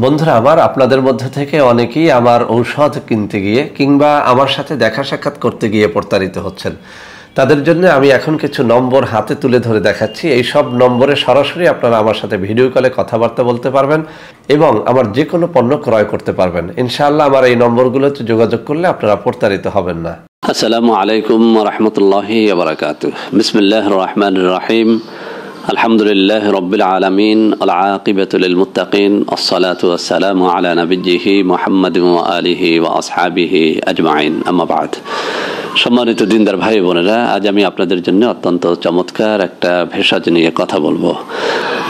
বন্ধুরা আমার আপনাদের মধ্যে থেকে অনেকেই আমার ঔষধ কিনতে গিয়ে কিংবা আমার সাথে দেখা সাক্ষাৎ করতে গিয়ে প্রতারিত হচ্ছেন। তাদের জন্য আমি এখন কিছু নম্বর হাতে তুলে ধরে দেখাচ্ছি। এই সব নম্বরে সরাসরি আপনারা আমার সাথে ভিডিও কলে কথাবার্তা বলতে পারবেন এবং আমার যে কোনো পণ্য ক্রয় করতে পারবেন। ইনশাআল্লাহ আমার এই নম্বরগুলোতে যোগাযোগ করলে আপনারা প্রতারিত হবেন না। আসসালামু আলাইকুম ওয়া রাহমাতুল্লাহি ওয়া বারাকাতুহু। বিসমিল্লাহির রহমানির রহিম। আলহামদুলিল্লাহি রাব্বিল আলামিন। আল আকিবাতু লিল মুত্তাকিন। আসসালাতু ওয়াসসালামু আলা নাবিয়্যিহি মুহাম্মাদিন ওয়া আলিহি ওয়া আসহাবিহি আজমাইন। আম্মা বা'দ। সম্মানিত দিনদার ভাই বোনেরা, আজ আমি আপনাদের জন্য অত্যন্ত চমৎকার একটা ভেষজ নিয়ে কথা বলবো।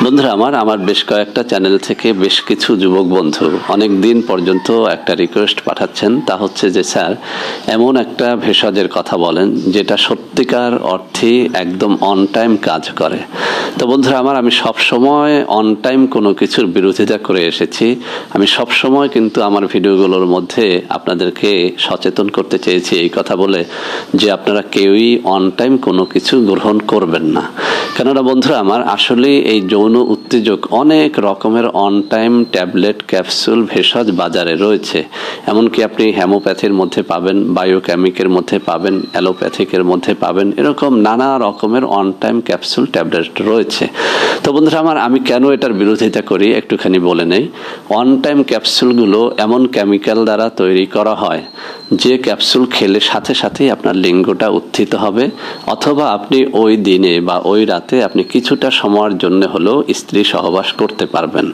বন্ধুরা আমার বেশ কয়েকটা চ্যানেল থেকে বেশ কিছু যুবক বন্ধু অনেক দিন পর্যন্ত একটা রিকোয়েস্ট পাঠাচ্ছেন, তা হচ্ছে যে স্যার এমন একটা ভেষজের কথা বলেন যেটা সত্যিকার অর্থে একদম অন টাইম কাজ করে। তো বন্ধুরা আমি সব সময় অন টাইম কোনো কিছুর বিরোধিতা করে এসেছি। আমি সব সময় কিন্তু আমার ভিডিওগুলোর মধ্যে আপনাদেরকে সচেতন করতে চেয়েছি এই কথা বলে যে আপনারা কেউই অন টাইম কোনো কিছু গ্রহণ করবেন না। কেননা বন্ধুরা আসলে এই যৌন উত্তেজক অনেক রকমের অন টাইম ট্যাবলেট, ক্যাপসুল, ভেষজ বাজারে রয়েছে। এমনকি আপনি হোমিওপ্যাথির মধ্যে পাবেন, বায়োকেমিকের মধ্যে পাবেন, অ্যালোপ্যাথিকের মধ্যে পাবেন, এরকম নানা রকমের অন টাইম ক্যাপসুল ট্যাবলেট রয়েছে। তো বন্ধুরা আমি কেন এটার বিরোধিতা করি একটুখানি বলে নেই। অন টাইম ক্যাপসুলগুলো এমন কেমিক্যাল দ্বারা তৈরি করা হয় যে ক্যাপসুল খেলে সাথে সাথেই আপনার লিঙ্গটা উত্থিত হবে, অথবা আপনি ওই দিনে বা ওই রাতে আপনি কিছুটা সময়ের জন্য হলেও স্ত্রী সহবাস করতে পারবেন।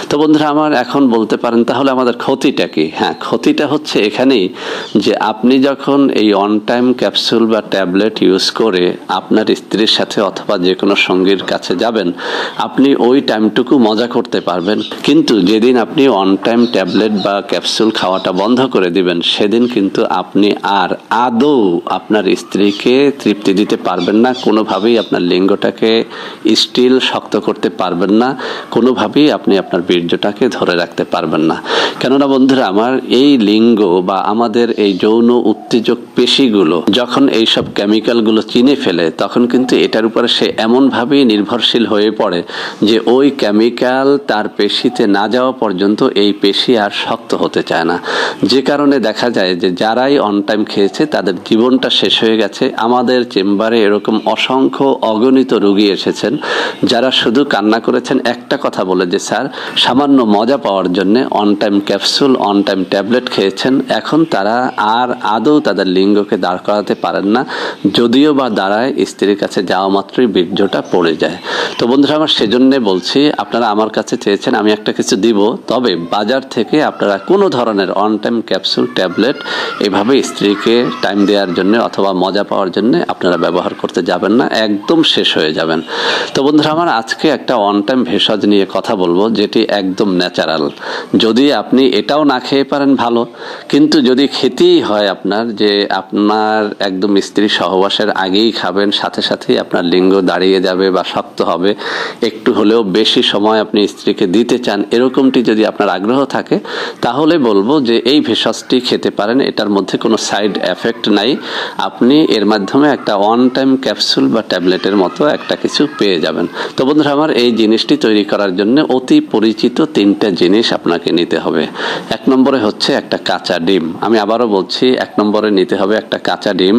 তো বন্ধুরা এখন বলতে পারেন তাহলে আমাদের ক্ষতিটা কি? হ্যাঁ, ক্ষতিটা হচ্ছে এখানেই যে আপনি যখন এই অন টাইম ক্যাপসুল বা ট্যাবলেট ইউজ করে আপনার স্ত্রীর সাথে অথবা যে কোনো সঙ্গীর কাছে যাবেন, আপনি ওই টাইমটুকু মজা করতে পারবেন। কিন্তু যেদিন আপনি অন টাইম ট্যাবলেট বা ক্যাপসুল খাওয়াটা বন্ধ করে দিবেন, সেদিন কিন্তু আপনি আর আদৌ আপনার স্ত্রীকে তৃপ্তি দিতে পারবেন না, কোনোভাবেই আপনার লিঙ্গটাকে স্টিল শক্ত করতে পারবেন না, কোনোভাবেই আপনি আপনার বীর্যটাকে ধরে রাখতে পারবেন না। কেননা বন্ধুরা এই লিঙ্গ বা আমাদের এই যৌন উত্তেজক পেশিগুলো যখন এইসব কেমিক্যালগুলো চিনে ফেলে, তখন কিন্তু এটার উপরে সে এমনভাবেই নির্ভরশীল হয়ে পড়ে যে ওই কেমিক্যাল তার পেশিতে না যাওয়া পর্যন্ত এই পেশি আর শক্ত হতে চায় না। যে কারণে দেখা যায় যে যারাই অন টাইম খেয়েছে তাদের জীবনটা শেষ হয়ে গেছে। আমাদের চেম্বারে এরকম অসংখ্য অগণিত রোগী এসেছেন যারা শুধু কান্না করেছেন একটা কথা বলে যে স্যার সামান্য মজা পাওয়ার জন্য on time capsule, on time tablet খেয়েছেন, এখন তারা আর আদৌ তাদের লিঙ্গকে দাঁড় করাতে পারেন না, যদিও বা দাঁড়ায় স্ত্রীর কাছে যাওয়া মাত্রই বীর্যটা পড়ে যায়। তো বন্ধুরা সেজন্য বলছি, আপনারা আমার কাছে চেয়েছেন আমি একটা কিছু দিব, তবে বাজার থেকে আপনারা কোনো ধরনের অন টাইম ক্যাপসুল, ট্যাবলেট এভাবে স্ত্রীকে টাইম দেওয়ার জন্য অথবা মজা পাওয়ার জন্য আপনারা ব্যবহার করতে যাবেন না, একদম শেষ হয়ে যাবেন। তো বন্ধুরা আজকে একটা অন টাইম ভেষজ নিয়ে কথা বলবো যেটি একদম ন্যাচারাল। যদি আপনি এটাও না খেয়ে পারেন ভালো, কিন্তু যদি খেতেই হয় আপনার যে আপনার একদম স্ত্রী সহবাসের আগেই খাবেন, সাথে সাথেই আপনার লিঙ্গ দাঁড়িয়ে যাবে বা শক্ত হবে, একটু হলেও বেশি সময় আপনি স্ত্রীকে দিতে চান, এরকমটি যদি আপনার আগ্রহ থাকে, তাহলে বলবো যে এই ভেষজটি খেতে পারেন। এটার মধ্যে কোনো সাইড এফেক্ট নাই। আপনি এর মাধ্যমে একটা অন টাইম ক্যাপসুল বা ট্যাবলেটের মতো একটা কিছু পেয়ে যাবেন। তো বন্ধুরা এই জিনিসটি তৈরি করার জন্য অতি পরিচিত তিনটা জিনিস আপনাকে নিতে হবে। এক নম্বরে হচ্ছে একটা কাঁচা ডিম। আমি আবারও বলছি, এক নম্বরে নিতে হবে একটা কাঁচা ডিম।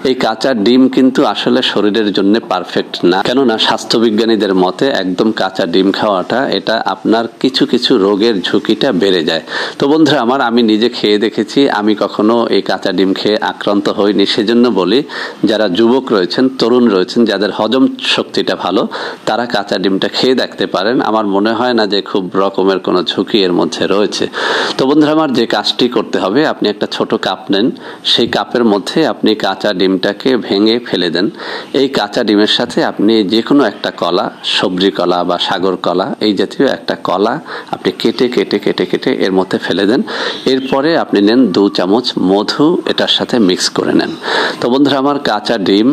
এই কাঁচা ডিম কিন্তু আসলে শরীরের জন্য পারফেক্ট না, কেননা স্বাস্থ্যবিজ্ঞানীদের মতে একদম কাঁচা ডিম খাওয়াটা এটা আপনার কিছু কিছু রোগের ঝুঁকিটা বেড়ে যায়। তো বন্ধুরা আমি নিজে খেয়ে দেখেছি, আমি কখনো এই কাঁচা ডিম খেয়ে আক্রান্ত হইনি। সেজন্য বলি যারা যুবক রয়েছেন, তরুণ রয়েছেন, যাদের হজম শক্তিটা ভালো, তারা কাঁচা ডিমটা খেয়ে দেখতে পারেন। আমার মনে হয় না যে খুব রকমের কোনো ঝুঁকি এর মধ্যে রয়েছে। তো বন্ধুরা যে কাজটি করতে হবে, আপনি একটা ছোট কাপ নেন, সেই কাপের মধ্যে আপনি কাঁচা ডিমটাকে ভেঙে ফেলে দেন। এই কাঁচা ডিমের সাথে আপনি যে কোনো একটা কলা, সবজি কলা বা সাগর কলা, এই জাতীয় একটা কলা আপনি কেটে কেটে কেটে কেটে এর মধ্যে ফেলে দেন। এরপরে আপনি নেন 2 চামচ মধু, এটার সাথে মিক্স করে নেন। তো বন্ধুরা কাঁচা ডিম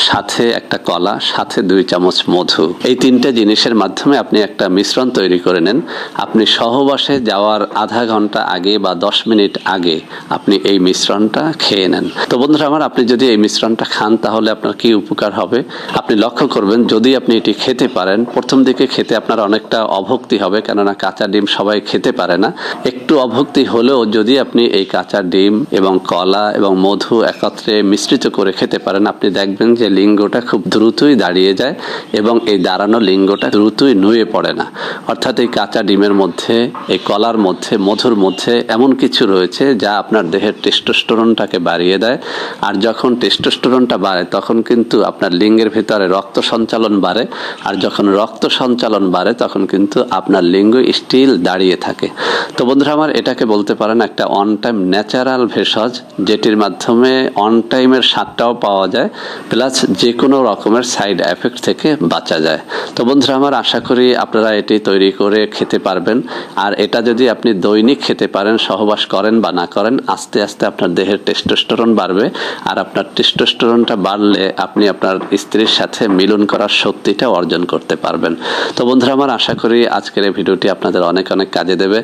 সাথে একটা কলা, সাথে 2 চামচ মধু, এই 3টা জিনিসের মাধ্যমে আপনি একটা মিশ্রণ তৈরি করে নেন। আপনি সহবাসে যাওয়ার আধা ঘন্টা আগে বা 10 মিনিট আগে আপনি এই মিশ্রণটা খেয়ে নেন। তো বন্ধুরা আমার, আপনি যদি এই মিশ্রণটা খান তাহলে আপনার কি উপকার হবে আপনি লক্ষ্য করবেন। যদি আপনি এটি খেতে পারেন, প্রথম দিকে খেতে আপনার অনেকটা অভক্তি হবে, কেননা কাঁচা ডিম সবাই খেতে পারে না। একটু অভক্তি হলেও যদি আপনি এই কাঁচা ডিম এবং কলা এবং মধু একত্রে মিশ্রিত করে খেতে পারেন, আপনি দেখবেন যে লিঙ্গটা খুব দ্রুতই দাঁড়িয়ে যায় এবং এই দাঁড়ানো লিঙ্গটা দ্রুতই নুয়ে পড়ে না। অর্থাৎ এই কাঁচা ডিমের মধ্যে, এই কলার মধ্যে, মধুর মধ্যে এমন কিছু রয়েছে যা আপনার দেহের টেস্টোস্টেরনটাকে বাড়িয়ে দেয়। আর যখন টেস্টোস্টেরনটা বাড়ে তখন কিন্তু আপনার লিঙ্গের ভিতরে রক্ত সঞ্চালন বাড়ে, আর যখন রক্ত সঞ্চালন বাড়ে তখন কিন্তু আপনার লিঙ্গ স্টিল দাঁড়িয়ে থাকে। তো বন্ধুরা আমার, এটাকে বলতে পারেন একটা অন টাইম ন্যাচারাল ভেষজ, যেটির মাধ্যমে অন টাইমের স্বাদটাও পাওয়া যায়, প্লাস যে কোনো রকমের সাইড এফেক্ট থেকে বাঁচা যায়। তো বন্ধুরা আমার, আশা করি আপনারা এটি তৈরি করে খেতে পারবেন। আর এটা যদি আপনি দৈনিক খেতে পারেন, সহবাস করেন বা না করেন, আস্তে আস্তে আপনার দেহের টেস্টোস্টেরন বাড়বে। আর আপনার টেস্টোস্টেরনটা বাড়লে আপনি আপনার স্ত্রীর সাথে মিলন করার শক্তিটা অর্জন করতে পারবেন। তো বন্ধুরা আমার, আশা করি আজকের এই ভিডিওটি আপনাদের অনেক অনেক কাজে দেবে।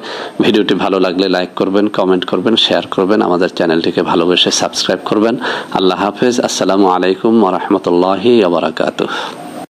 ভিডিওটি ভালো লাগলে লাইক করবেন, কমেন্ট করবেন, শেয়ার করবেন, আমাদের চ্যানেলটিকে ভালোবেসে সাবস্ক্রাইব করবেন। আল্লাহ হাফেজ। আসসালামু আলাইকুম ওয়া রাহমাতুল্লাহি ওয়া বারাকাতুহু।